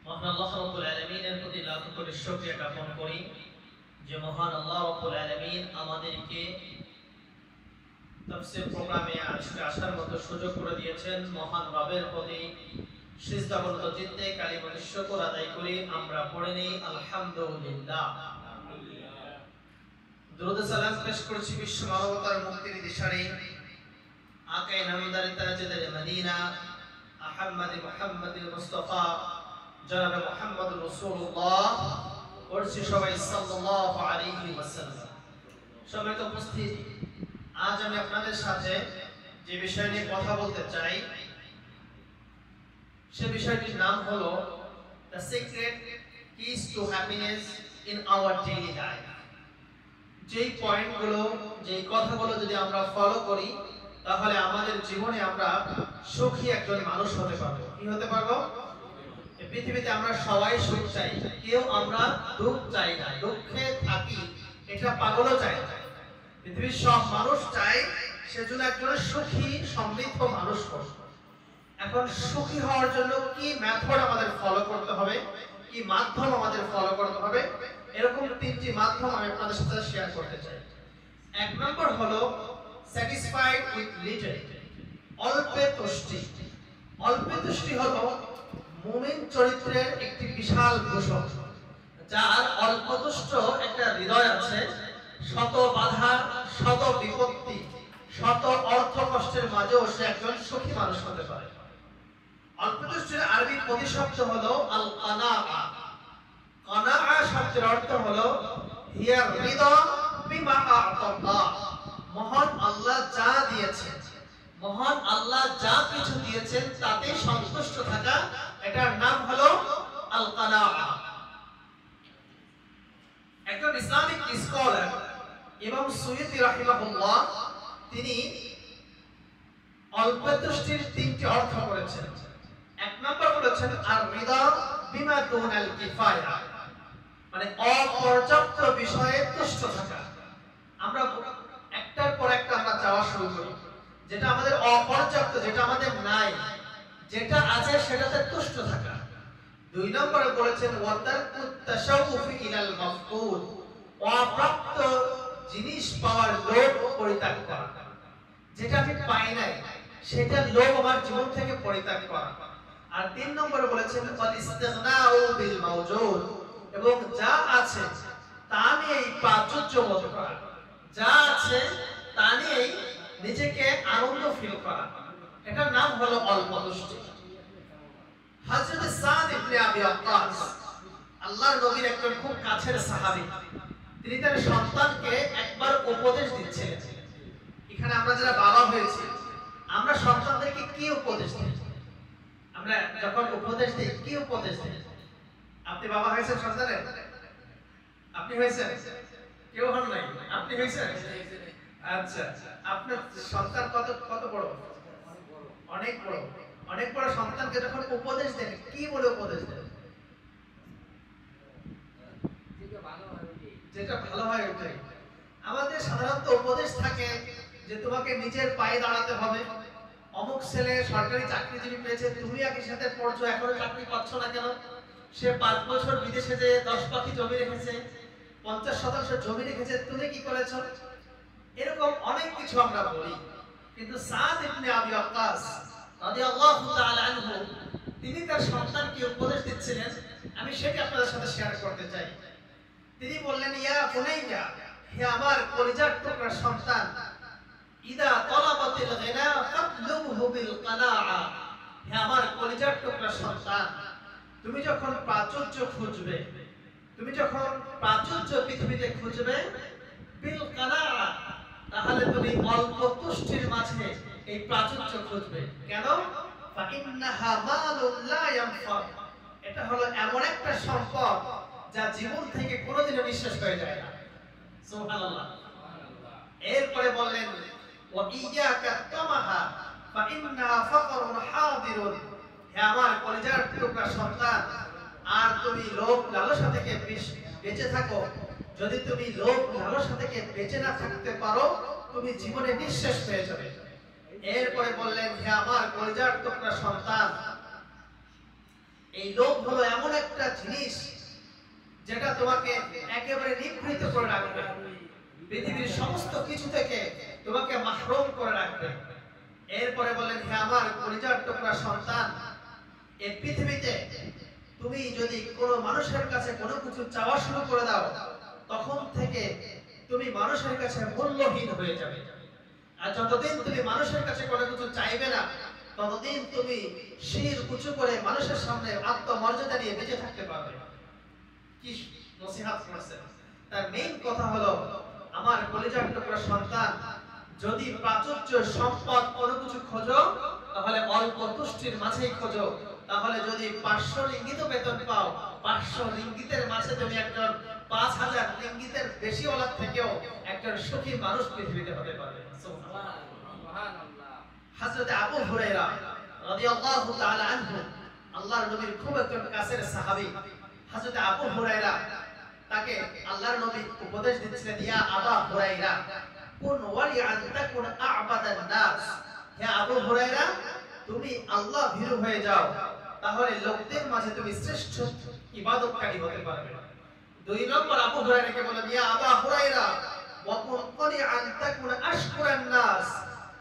মহান আল্লাহ রাব্বুল আলামিনের প্রতি লাখ কোটি শুকরিয়া জ্ঞাপন করি যে মহান আল্লাহ রাব্বুল আলামিন আমাদেরকে তাফসীর প্রোগ্রামে আজকে আসার মতো সুযোগ করে দিয়েছেন। মহান রবের প্রতি সিজদাবনত চিত্তে কালিমাতুশ শুকর আদায় করি। আমরা পড়ে নেই আলহামদুলিল্লাহ। দরুদ সালাম পেশ করছি বিশ্ব মানবতার মুক্তির দিশারি আকায়ে নামদার তাজদার মদিনা মুহাম্মদুর মুস্তাফা জনাব মুহাম্মদুর রাসূলুল্লাহ পড়ছি সবাই সাল্লাল্লাহু আলাইহি ওয়াসাল্লাম। সম্মানিত উপস্থিত, আজ আমি আপনাদের সাথে যে বিষয় নিয়ে কথা বলতে চাই সে বিষয়টির নাম হলো the secret kiss to happiness in our daily life. যেই পয়েন্টগুলো, যেই কথাগুলো যদি আমরা ফলো করি তাহলে আমাদের জীবনে আমরা সুখী একজন মানুষ হতে পারবো। কি হতে পারবো? এই পৃথিবীতে আমরা সবাই সুখ চাই, কেউ আমরা দুঃখ চাই না। দুঃখে থাকি এটা পাগলও চায় না। পৃথিবীর সব মানুষ চায় সেজন্য একজন সুখী সমৃদ্ধ মানুষ হোক। এখন সুখী হওয়ার জন্য কি মেথড আমাদের ফলো করতে হবে, কি মাধ্যম আমাদের ফলো করতে হবে, এরকম তিনটি মাধ্যম আমি আপনাদের সাথে শেয়ার করতে চাই। এক নম্বর হলো স্যাটিসফাইড উইথ লিটল, অল্পে তুষ্টি। অল্পে তুষ্টি হলো মুমিন চরিত্রের একটি বিশাল ভূষণ। যার অল্পতুষ্ট একটা হৃদয় আছে, শত বাধা, শত বিপত্তি, শত অর্থ কষ্টের মাঝেও সে একজন সুখী মানুষ হতে পারে। অল্পতুষ্টির আরবি প্রতিশব্দ হলো আল কানাআ। কানাআ শব্দের অর্থ হলো হিয়া রিদা বিমা আ'তাল্লাহ। মহান আল্লাহ যা দিয়েছেন, মহান আল্লাহ যা কিছু দিয়েছেন তাতে সন্তুষ্ট থাকা, এটার নাম হলো আল কানাআ। একজন ইসলামিক স্কলার ইমাম সুয়ুতি রাহিমাহুল্লাহ তিনি অল্পতুষ্টির তিনটি অর্থ করেছেন। এক নম্বর বলেছেন আর রিদা বিমা দুনাল কিফায়া, মানে অপর্যাপ্ত বিষয়ে তুষ্ট থাকা। আমরা একটার পর একটা আমরা চাওয়া শুরু করি, যেটা আমাদের অপর্যাপ্ত, যেটা আমাদের নাই, যেটা আছে সেটাতে তুষ্ট থাকা। দুই নম্বরে বলেছেন ওয়াতারকুত তাশাউফি ইলাল মাফকুদ, অপ্রাপ্ত জিনিস পাওয়ার লোভ পরিত্যাগ করা। যেটা আমি পাই নাই সেটা লোভ আমার জীবন থেকে পরিত্যাগ করা। আর তিন নম্বরে বলেছেন ওয়াল ইস্তিগনাউ বিল মাওজুদ, এবং যা আছে তা নিয়ে প্রাচুর্য বোধ করা, যা আছে তা নিয়ে নিজেকে আনন্দ ফিল করা। এটার নাম হলো অল্পতুষ্টি। হযরত সাদ ইবনে আবি ওয়াক্কাস আল্লাহর নবীর একজন খুব কাছের সাহাবী। তিনি তার সন্তানকে একবার উপদেশ দিচ্ছিলেন। এখানে আমরা যারা বাবা হয়েছি, আমরা সন্তানদেরকে কি উপদেশ দিই? আমরা যখন উপদেশ দিই কি উপদেশ দিই? আপনি বাবা হয়েছেন সন্তানের? আপনি হয়েছেন? কেউ হন নাই? আপনি হয়েছেন? আচ্ছা, আপনার সন্তান কত বড়? অনেক বড়। অনেক বড় সন্তানকে যখন উপদেশ দেন কি বলে উপদেশ দেন? যেটা ভালো হয় ওইটাই। আমাদের সাধারণত উপদেশ থাকে যে তোমাকে নিজের পায়ে দাঁড়াতে হবে। অমুক ছেলে সরকারি চাকরিজীবী পেয়েছে, তুমি একই সাথে পড়ছো, এখনো চাকরি পাচ্ছ না কেন? সে 5 বছর বিদেশে যে 10 পাখি জমি রেখেছে, 50% জমি রেখেছে, তুমি কি করেছো? এরকম অনেক কিছু আমরা বলি। কিন্তু সাদ ইবনে আবি ওয়াক্কাস রাদিয়াল্লাহু তাআলা আনহু তিনি তার সন্তানকে উপদেশ দিচ্ছিলেন। আমি সেটা আপনাদের সাথে শেয়ার করতে চাই। তিনি বললেন ইয়া বুনাইয়া, হে আমার কলিজার টুকরা সন্তান, ইদা তালাবাতিল গিনা ফাতলুবহু বিল কানাআ। হে আমার কলিজার টুকরা সন্তান, তুমি যখন প্রাচুর্য খুঁজবে, তুমি যখন প্রাচুর্য পৃথিবীতে খুঁজবে, বিল কানাআ, তাহলে তুমি অল্প তুষ্টির মাঝে এই প্রাচুর্য খুঁজবে। কেন? ফাইন্নাহা মালুন লা ইয়ানফা, এটা হলো এমন একটা সম্পদ যা জীবন থেকে কোনোদিনও নিঃশেষ হয়ে যায় না। সুবহানাল্লাহ। এরপরে বললেন ওয়া ইয়াকা তামাহা ফাইন্নাহা ফাকরুন হাদিরুন। হে আমার কলিজার টুকরা সন্তান, আর তুমি লোভ লালসা থেকে বেঁচে থাকো। যদি তুমি লোভ লালসা থেকে বেঁচে না থাকতে পারো, তুমি জীবনে নিঃশেষ হয়ে যাবে। এরপরে বললেন হে আমার কলিজার টুকরা সন্তান, এই লোভ হলো এমন একটা জিনিস যেটা তোমাকে একেবারে নিবৃত করে রাখবে, পৃথিবীর সমস্ত কিছু থেকে তোমাকে মাহরুম করে রাখবে। এরপরে বলেন, হে আমার কলিজার টুকরা সন্তান, এই পৃথিবীতে তুমি যদি কোনো মানুষের কাছে কোনো কিছু চাওয়া শুরু করে দাও, তখন থেকে তুমি মানুষের কাছে মূল্যহীন হয়ে যাবে। আর যতদিন তুমি মানুষের কাছে কোনো কিছু চাইবে না, ততদিন তুমি শির উঁচু করে মানুষের সামনে আত্মমর্যাদা নিয়ে বেঁচে থাকতে পারবে। কি নসিহত করেছেন! তার মেইন কথা হলো, আমার কলিজার টুকরা সন্তান, যদি প্রাচুর্য সম্পদ কোনো কিছু খোঁজো, তাহলে অল্প তুষ্টির মাঝেই খোঁজো। তাহলে যদি 500 রিঙ্গিত বেতন পাও, 500 রিঙ্গিতের মাঝে তুমি একজন 5000 রিঙ্গিতের বেশি ওলাদ থেকেও একজন সুখী মানুষ পৃথিবীতে হতে পারবে। সুবহানাল্লাহ। হযরত আবু হুরায়রা রাদিয়াল্লাহু তাআলা আনহু, আল্লাহর নবীর খুব একজন কাছের সাহাবী। হযরত আবু হুরায়রা, তাকে আল্লাহর নবী উপদেশ দিচ্ছিলেন, ইয়া আবু হুরায়রা কুন ওয়ালিআন তাকুন আ'বাদান নাস। হে আবু হুরায়রা, তুমি আল্লাহ ভীরু হয়ে যাও, তাহলে লোকদের মাঝে তুমি শ্রেষ্ঠ ইবাদতকারী হতে পারবে। 2 নম্বর আবু হুরায়রাকে বলেন, ইয়া আবু হুরায়রা ওয়া কুন ক্বানিআন তাকুন আশকুরান নাস।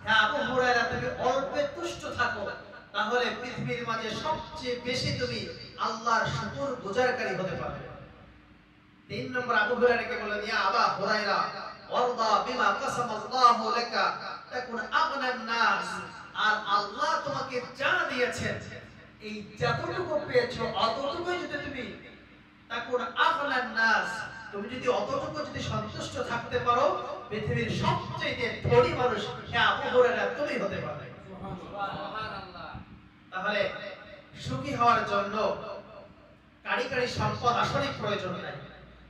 হে আবু হুরায়রা, তুমি অল্পে তুষ্ট থাকো, তাহলে পৃথিবীর মাঝে সবচেয়ে বেশি তুমি আল্লাহর শুকর গুজারকারী হতে পারবে। 3 নম্বর আবু হুরায়রাকে বলেন, ইয়া আবু হুরায়রা ওয়ারদা বিমা কাসামাল্লাহু লাকা তাকুন আগনান নাস। আর আল্লাহ তোমাকে যা দিয়েছেন, এই যতটুকু পেয়েছো অতটুকু যদি তুমি তাকুন আগনান নাস, তুমি যদি অতটুকু যদি সন্তুষ্ট থাকতে পারো, পৃথিবীর সবচেয়ে ধনী মানুষ হে আবু হুরায়রা তুমি হতে পারবে। সুবহানাল্লাহ। তাহলে সুখী হওয়ার জন্য কারি কারি সম্পদ আসলে প্রয়োজন নাই।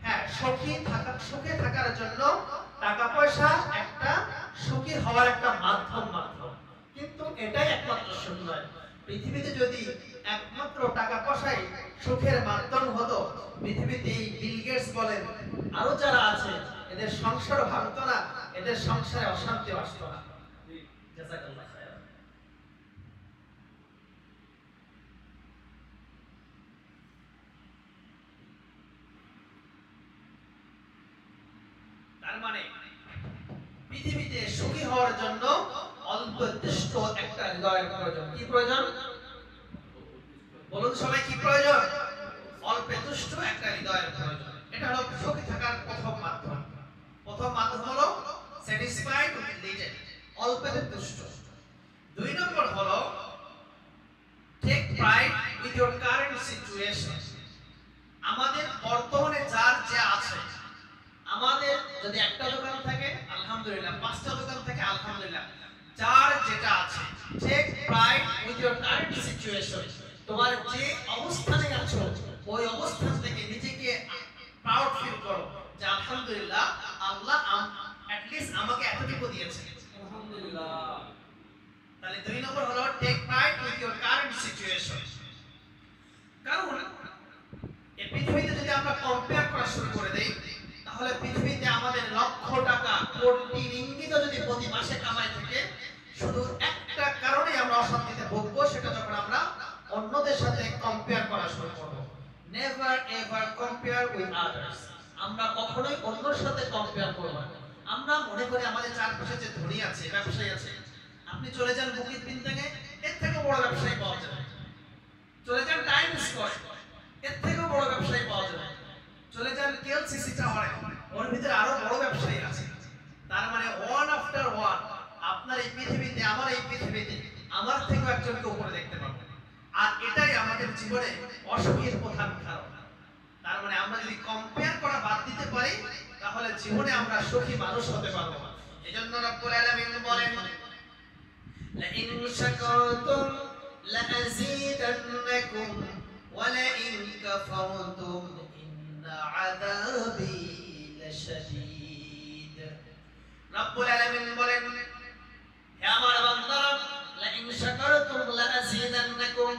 হ্যাঁ, সুখে থাকার জন্য টাকা পয়সা একটা সুখী হওয়ার একটা মাধ্যম মাত্র, কিন্তু এটাই একমাত্র সুখ নয়। পৃথিবীতে যদি একমাত্র টাকা পয়সাই সুখের মাধ্যম হতো, পৃথিবীতে এই বিল গেটস বলেন আরো যারা আছে, এদের সংসার ভাঙতো না, এদের সংসারে অশান্তি আসতো না। জাযাকাল্লাহ খায়রান। তার মানে পৃথিবীতে সুখী হওয়ার জন্য অল্প তুষ্ট একটা হৃদয়ের প্রয়োজন। কি প্রয়োজন বলুন সবাই, কি প্রয়োজন? অল্প তুষ্ট একটা হৃদয়ের প্রয়োজন। এটা হলো সুখী থাকার প্রথম মাধ্যম। প্রথম মাধ্যম হলো স্যাটিসফাইড উইথ লিটল, অল্পে তুষ্ট। 2 নম্বর হলো take pride with your current situation. আমাদের বর্তমানে যার যা আছে, আমাদের যদি একটা দোকান থাকে আলহামদুলিল্লাহ, 5টা দোকান থাকে আলহামদুলিল্লাহ, যার যেটা আছে, take pride with your current situation. তোমার যে অবস্থানে আছো ওই অবস্থান থেকে নিজেকে প্রাউড ফিল করো যে আলহামদুলিল্লাহ আল্লাহ at least আমাকে এতটুকু দিয়েছেন, আলহামদুলিল্লাহ। তাহলে 2 নম্বর হলো take pride with your current situation. কারণ এই পৃথিবীতে যদি আমরা কম্পেয়ার করা শুরু করে দেই, তাহলে পৃথিবীতে আমাদের লক্ষ টাকা, কোটি রিঙ্গিত যদি প্রতি মাসে কামাই থাকে, শুধু একটা কারণে আমরা অশান্তিতে ভুগবো, সেটা যখন আমরা অন্যদের সাথে কম্পেয়ার করা শুরু করব। Never ever compare with others. আমরা কখনোই অন্যের সাথে কম্পেয়ার করব না। আমরা মনে করি আমাদের চারপাশে যে ধনী আছে, ব্যবসায়ী আছে, আপনি চলে যান বুকিং বিনটাকে, এর থেকে বড় ব্যবসায়ী পাওয়া যাবে। চলে যান টাইম স্কয়ার, এর থেকে বড় ব্যবসায়ী পাওয়া যাবে। চলে যান কেএলসিসি টাওয়ারে, ওর ভিতরে আরো বড় ব্যবসায়ী আছে। তার মানে ওয়ান আফটার ওয়ান আপনার এই পৃথিবীতে, আমার এই পৃথিবীতে আমার থেকেও একজনকে উপরে দেখতে পাবো। আর এটাই আমাদের জীবনে অসুখের প্রধান কারণ। তার মানে আমরা যদি কম্পেয়ার করা বাদ দিতে পারি, তাহলে জীবনে আমরা সুখী মানুষ হতে পারবো। এজন্য রব্বুল আলামিন বলেন, লা ইন শাকারতুম লা আযীদান্নাকুম ওয়া লা ইন কাফারতুম ইন্না আযাবী লাশাদীদ। রব্বুল আলামিন বলেন, হে আমার বান্দারা, লা ইন শাকারতুম লা আযীদান্নাকুম,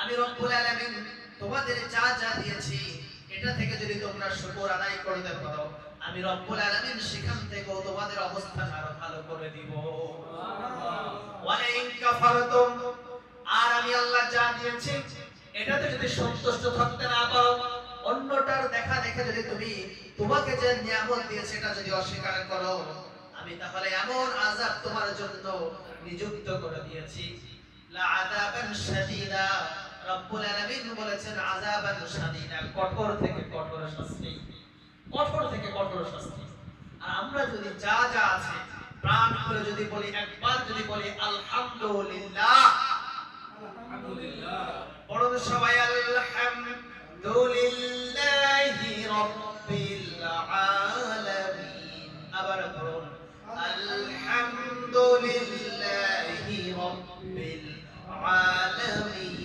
আমি রব্বুল আলামিন তোমাদের যা যা দিয়েছি এটা থেকে যদি তোমরা শুকর আদায় করতে পারো, আমি রব্বুল আলামিন সেখান থেকে তোমাদের অবস্থান আরো ভালো করে দিব। সুবহানাল্লাহ। ওয়া লা ইন কাফারতুম, আর আমি আল্লাহ যা দিয়েছি এটাতে যদি সন্তুষ্ট থাকতে না পারো, অন্যটার দেখা দেখে যদি তুমি তোমাকে যে নিয়ামত দিয়েছে এটা যদি অস্বীকার করো, আমি তাহলে এমন আযাব তোমার জন্য নিযুক্ত করে দিয়েছি। লা আযাবান শাদীদা, রব্বুল আলামিন বলেছেন আযাবান শাদীদা, কঠোর থেকে কঠোর শাস্তি, কঠোর থেকে কঠোর শাস্তি। আর আমরা যদি যা যা আছে প্রাণ করে যদি বলি, একবার যদি বলি আলহামদুলিল্লাহ, আলহামদুলিল্লাহ, বড় সবাই আলহামদুলিল্লাহি রাব্বিল আলামিন, আবার বলুন আলহামদুলিল্লাহি রাব্বিল আলামিন।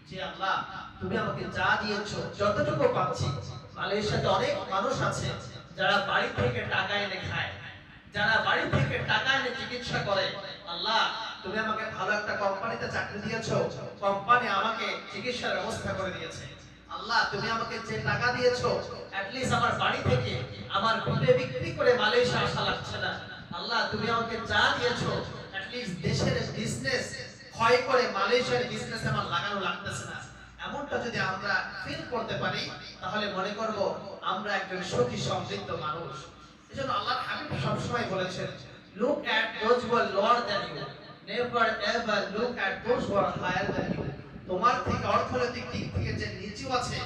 যে আল্লাহ তুমি আমাকে যা দিয়েছো যতটুকু পাচ্ছি। মালয়েশিয়াতে অনেক মানুষ আছে যারা বাড়ি থেকে টাকা এনে খায়, যারা বাড়ি থেকে টাকা এনে চিকিৎসা করে। আল্লাহ তুমি আমাকে ভালো একটা কোম্পানিতে চাকরি দিয়েছো, কোম্পানি আমাকে চিকিৎসার ব্যবস্থা করে দিয়েছে। আল্লাহ তুমি আমাকে যে টাকা দিয়েছো এট লিস্ট আমার বাড়ি থেকে আমার ঘুরে বিক্রি করে মালয়েশিয়া আসা লাগছে না। আল্লাহ তুমি আমাকে যা দিয়েছো এট লিস্ট দেশের বিজনেস ক্ষয় করে মালয়েশিয়ার বিজনেস আমার লাগানো লাগতেছে না। এমনটা যদি আমরা ফিল করতে পারি তাহলে মনে করব আমরা একজন সুখী সমৃদ্ধ মানুষ। এজন্য আল্লাহর হাবিব সবসময় বলেছেন, look at those who are lower than you, never ever look at those who are higher than you. তোমার থেকে অর্থনৈতিক দিক থেকে যে নিচু আছে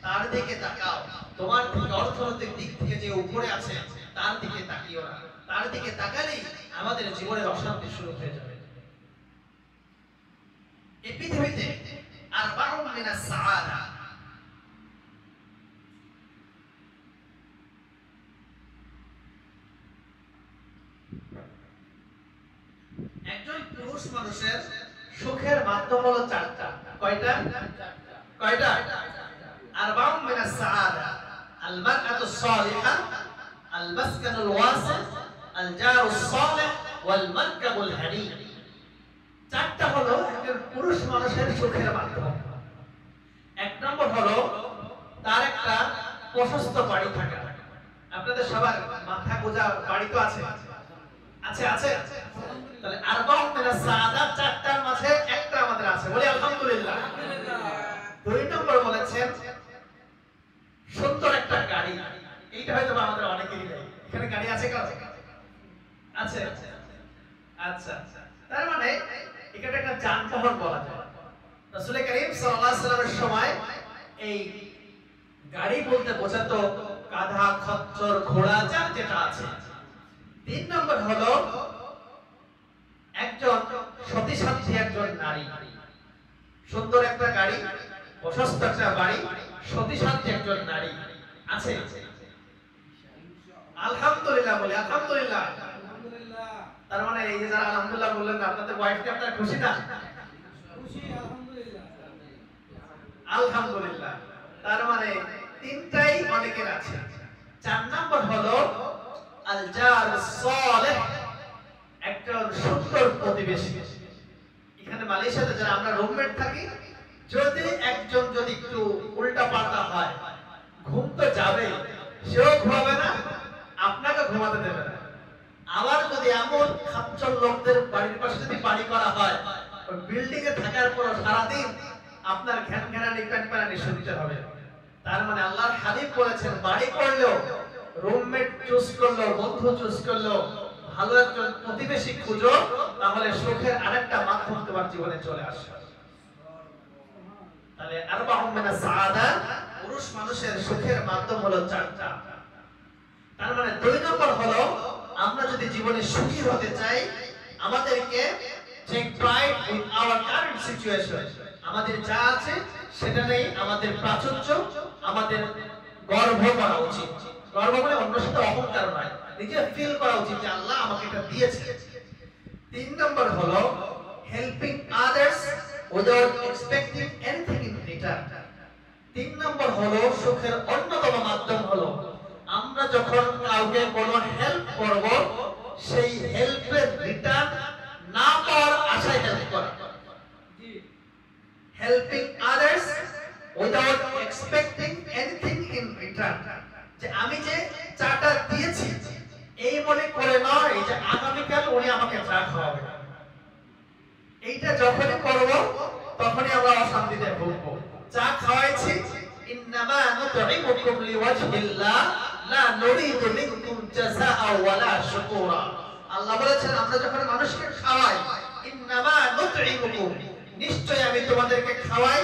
তার দিকে তাকাও, তোমার থেকে অর্থনৈতিক দিক থেকে যে উপরে আছে তার দিকে তাকিও না। তার দিকে তাকালেই আমাদের জীবনের অশান্তি শুরু হয়ে যাবে। এই পৃথিবীতে আরবাউন মিনাস সাআদা, একজন পুরুষ মানুষের সুখের মাধ্যম হলো চারটা। কয়টা? কয়টা? আরবাউন মিনাস সাআদা, আল মারআতুস সালিহা, আল মাসকানুল ওয়াসি, আল জারুস সালিহ, ওয়াল মারকাবুল হানি। চারটা হলো একজন পুরুষ মানুষের সুখের মাধ্যম। এক নম্বর হলো তার একটা প্রশস্ত বাড়ি থাকা। আপনাদের সবার মাথা গোজা বাড়ি তো আছে, আছে আছে। তাহলে আরবাউন মিনাস সাআদা, চারটার মাঝে একটা আমাদের আছে, বলি আলহামদুলিল্লাহ। দুই নম্বর বলেছেন সুন্দর একটা গাড়ি। এইটা হয়তো আমাদের অনেকেরই নেই। এখানে গাড়ি আছে কার? আছে, আচ্ছা। তার মানে এটা একটা যানবাহন বলা যায়। রাসূল করিম সাল্লাল্লাহু আলাইহি ওয়াসাল্লামের সময় এই গাড়ি বলতে বোঝাতো গাধা, খচ্চর, ঘোড়া, যার যেটা আছে। তিন নম্বর হলো একজন সতী সাধ্বী একজন নারী। সুন্দর একটা গাড়ি, প্রশস্ত একটা বাড়ি, সতী সাধ্বী একজন নারী আছে। আলহামদুলিল্লাহ, বলি আলহামদুলিল্লাহ। তার মানে এই যে যারা আলহামদুলিল্লাহ বললেন না, আপনাদের ওয়াইফকে আপনারা খুশি না? খুশি, আলহামদুলিল্লাহ। আলহামদুলিল্লাহ। তার মানে তিনটাই অনেকের আছে। চার নাম্বার হলো আল জারুস সালিহ, একজন সুন্দর প্রতিবেশী। এখানে মালয়েশিয়াতে যারা আমরা রুমমেট থাকি, যদি একজন যদি একটু উল্টা পাল্টা হয়, ঘুম তো যাবে, সেও ঘুমাবে না, আপনাকে ঘুমাতে দেবে না। আবার যদি এমন খাচ্চর লোকদের বাড়ির পাশে যদি বাড়ি করা হয়, ওই বিল্ডিং এ থাকার পর সারাদিন আপনার ঘ্যান ঘ্যানানি প্যানপ্যানানি শুনতে হবে। তার মানে আল্লাহর হাবিব বলেছেন, বাড়ি করলেও, রুমমেট চুজ করলো, বন্ধু চুজ করলো, ভালো একজন প্রতিবেশী খুঁজো, তাহলে সুখের আরেকটা মাধ্যম তোমার জীবনে চলে আসবে। তাহলে আরবাউন মিনাস সাআদা, পুরুষ মানুষের সুখের মাধ্যম হলো চারটা। তার মানে দুই নম্বর হলো আমরা যদি জীবনে সুখী হতে চাই, আমাদেরকে take pride with our current situation. আমাদের যা আছে সেটা নেই আমাদের প্রাচুর্য, আমাদের গর্ব করা উচিত। গর্ব মানে অন্যের সাথে অহংকার নয়, নিজে ফিল করা উচিত যে আল্লাহ আমাকে এটা দিয়েছে। তিন নম্বর হলো helping others without expecting anything in return. তিন নম্বর হলো সুখের অন্যতম মাধ্যম হলো আমরা যখন কাউকে কোনো হেল্প করব, সেই হেল্পের রিটার্ন না পাওয়ার আশায় হেল্প করা। Helping others without expecting anything in return, যে আমি যে চাটা দিয়েছি এই মনে করে নয় যে আগামীকাল উনি আমাকে চা খাওয়াবে। এইটা যখনই করব তখনই আমরা খাওয়াইছি ইন্নামা নুতঈমুকুম লিওয়াজহিল্লাহ লা নুরিদু মিনকুম জাযাআ ওয়ালা শুকুরা। আল্লাহ বলেছেন আমরা যখন মানুষকে খাওয়াই ইন্নামা নুতঈমুকুম, নিশ্চয় আমি তোমাদেরকে খাওয়াই,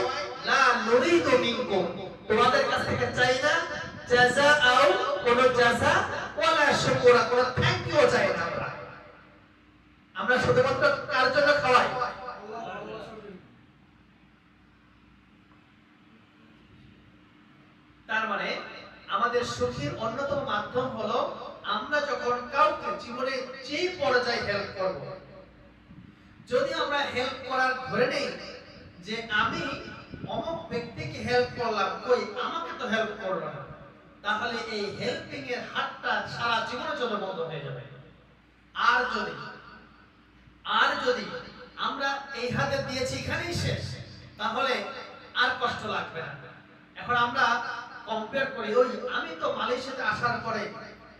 লা নুরিদু মিনকুম, তোমাদের কাছ থেকে চাই না, জাযাআ কোন জাযা, ওয়ালা শুকুরা কোন থ্যাংক ইউ চাই না। আমরা শুধুমাত্র কার জন্য খাওয়াই? তার মানে আমাদের সুখের অন্যতম মাধ্যম হলো আমরা যখন কাউকে জীবনে যে পর্যায়ে হেল্প করব, যদি আমরা হেল্প করার ধরে নেই যে আমি অমুক ব্যক্তিকে হেল্প করলাম, কই আমাকে তো হেল্প করবে না, তাহলে এই হেল্পিং এর হাতটা সারা জীবনের জন্য বন্ধ হয়ে যাবে। আর যদি আমরা এই হাতে দিয়েছি এখানেই শেষ, তাহলে আর কষ্ট লাগবে না। এখন আমরা কম্পেয়ার করি, ওই আমি তো মালয়েশিয়াতে আসার পরে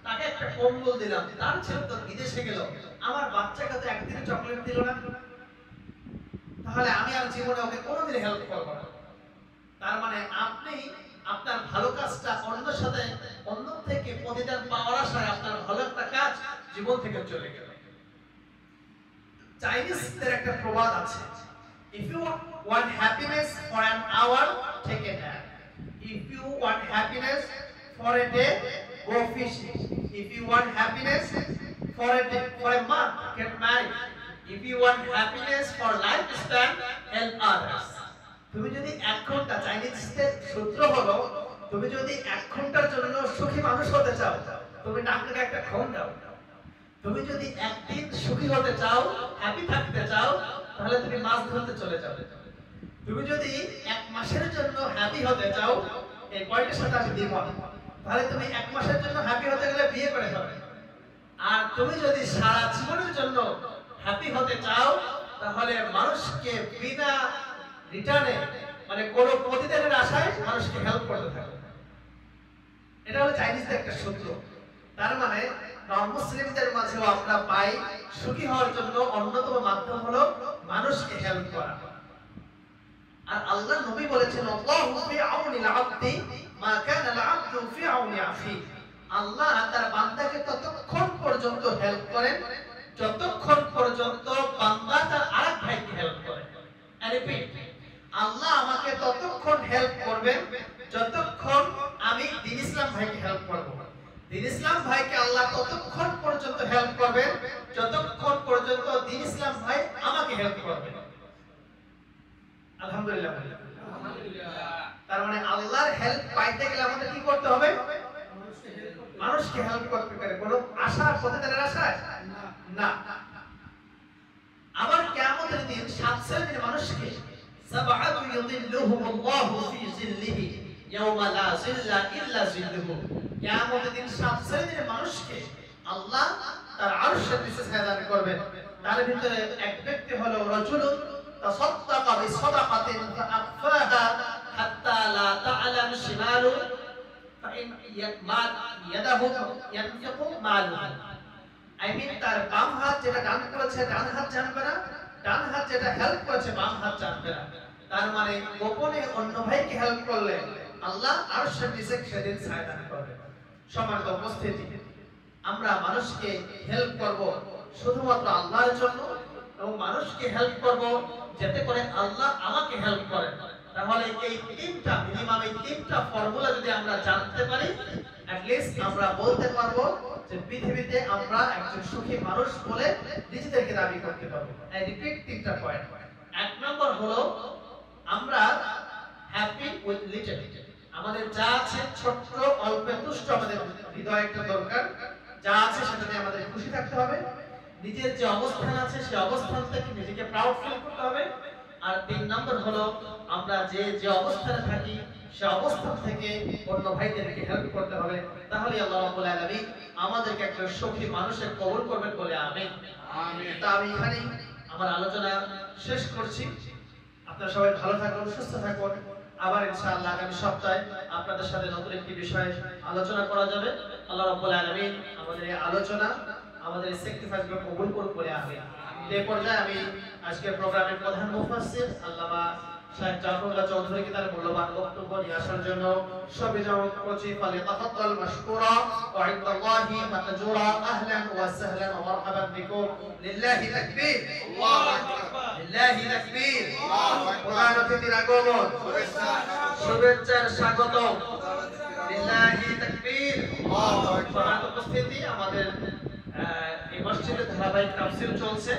তাকে একটা কম্বল দিলাম, তার ছেলে তো বিদেশে গেল, আমার বাচ্চাকে তো একদিন চকলেট দিল না, তাহলে আমি আর জীবনে ওকে কোনোদিন হেল্প করবো না। তার মানে আপনি আপনার ভালো কাজটা অন্যের সাথে, অন্য থেকে প্রতিদান পাওয়ার আশায় আপনার ভালো একটা কাজ জীবন থেকে চলে গেল। চাইনিজদের একটা প্রবাদ আছে, if you want happiness for an hour, take a nap. If you want happiness for a day, go fishing. If you want happiness for a month, get married. If you want happiness for lifespan, help others. তুমি যদি 1 ঘন্টা, চাইনিজদের সূত্র হলো, তুমি যদি 1 ঘন্টার জন্য সুখী মানুষ হতে চাও, তুমি ডাক্তারকে একটা খাওন দাও। তুমি যদি একদিন সুখী হতে চাও, হ্যাপি থাকতে চাও, তাহলে তুমি মাছ ধরতে চলে যাও। তুমি যদি 1 মাসের জন্য হ্যাপি হতে চাও, এই পয়েন্টের সাথে আমি দিব, তাহলে তুমি 1 মাসের জন্য হ্যাপি হতে গেলে বিয়ে করে হবে। আর তুমি যদি সারা জীবনের জন্য হ্যাপি হতে চাও, তাহলে মানুষকে বিনা রিটার্নে, মানে কোনো প্রতিদানের আশায় মানুষকে হেল্প করতে থাকো। এটা হলো চাইনিজদের একটা সূত্র। তার মানে মুসলিমদের মাঝেও আমরা পাই সুখী হওয়ার জন্য অন্যতম মাধ্যম হলো মানুষকে হেল্প করা। আর আল্লাহ নবী বলেছেন, আল্লাহু ফি আউনিল আবদি মা কানা আল আবদু ফি আউনি আখি। আল্লাহ তার বান্দাকে ততক্ষণ পর্যন্ত হেল্প করেন যতক্ষণ পর্যন্ত বান্দা তার আরেক ভাইকে হেল্প করে। রিপিট, আল্লাহ আমাকে ততক্ষণ হেল্প করবেন যতক্ষণ আমি দ্বীন ইসলাম ভাইকে হেল্প করব। দ্বীন ইসলাম ভাইকে আল্লাহ ততক্ষণ পর্যন্ত হেল্প করবেন যতক্ষণ পর্যন্ত দ্বীন ইসলাম ভাই আমাকে হেল্প করবে। আলহামদুলিল্লাহ। তার মানে আল্লাহর হেল্প পাইতে গেলে আমাদের কি করতে হবে? মানুষকে হেল্প করতে পারে, কোনো আশা, প্রতিদানের আশায় না। আবার কিয়ামতের দিন 7 শ্রেণীর মানুষকে, সাবআতু ইউযিল্লুহুমুল্লাহু ফি যিল্লিহি ইয়াওমা লা যিল্লা ইল্লা যিল্লুহু। কিয়ামতের দিন 7 শ্রেণীর মানুষকে আল্লাহ তার আরশের নিচে ছায়া দান করবেন। তার ভিতরে এক ব্যক্তি হলো রাজুলুন তাসাদ্দাকা বিসাদাকাতিন ফাআফাহা হাত্তা লা তা'লাম শিমালু ফাইন ইয়াকমাল ইয়াদাহু ইয়ানফিকু মালুহু। আই মিন তার বাম হাত যেটা দান করেছে ডান হাত জানবে না, ডান হাত যেটা হেল্প করেছে বাম হাত জানবে না। তার মানে গোপনে অন্য ভাইকে হেল্প করলে আল্লাহ আরশের নিচে সেদিন ছায়া দান করবেন। সম্মানিত উপস্থিতি, আমরা মানুষকে হেল্প করব শুধুমাত্র আল্লাহর জন্য, এবং মানুষকে হেল্প করব যাতে করে আল্লাহ আমাকে হেল্প করেন। তাহলে এই তিনটা, মিনিমাম এই তিনটা ফর্মুলা যদি আমরা জানতে পারি, at least আমরা বলতে পারবো যে পৃথিবীতে আমরা একজন সুখী মানুষ বলে নিজেদেরকে দাবি করতে পারবো। এই রিপিট তিনটা পয়েন্ট। 1 নম্বর হলো আমরা হ্যাপি উইথ লিটল। আমাদের যা আছে ছোট্ট অল্পে তুষ্ট, আমাদের হৃদয় একটা দরকার, যা আছে সেটাতে আমাদের খুশি থাকতে হবে। নিজের যে অবস্থান আছে সেই অবস্থান থেকে নিজেকে প্রাউড ফিল করতে হবে। আর 3 নম্বর হলো আমরা যে অবস্থানে থাকি সে অবস্থান থেকে অন্য ভাইদেরকে হেল্প করতে হবে। তাহলে আল্লাহ রাব্বুল আলামিন আমাদেরকে একটা সুখী মানুষের কবুল করবেন বলে আমিন। আমিন। তা আমি এখানেই আমার আলোচনা শেষ করছি। আপনারা সবাই ভালো থাকুন, সুস্থ থাকুন। আবার ইনশাআল্লাহ আগামী সপ্তাহে আপনাদের সাথে নতুন একটি বিষয়ে আলোচনা করা যাবে। আল্লাহ রাব্বুল আলামিন আমাদের এই আলোচনা, আমাদের এই স্যাক্রিফাইসকে কবুল করুন বলে আমিন। এই পর্যায়ে আমি আজকের প্রোগ্রামের প্রধান মুফাসসির আল্লামা শাহেখ জাফরুল্লাহ চৌধুরীকে তার মূল্যবান বক্তব্য নিয়ে আসার জন্য সবিনয় করছি। ফালিতাফাদ্দাল মাশকুরা ওয়া ইনদাল্লাহি মাতজুরা। আহলান ওয়া সাহলান ওয়া মারহাবান বিকুম। লিল্লাহি তাকবীর, আল্লাহু আকবার, লিল্লাহি তাকবীর, আল্লাহু আকবার। প্রধান অতিথির আগমন, শুভেচ্ছার স্বাগত, লিল্লাহি তাকবীর, আল্লাহু আকবার। উপস্থিতি আমাদের এই মসজিদে ধারাবাহিক তাফসীর চলছে।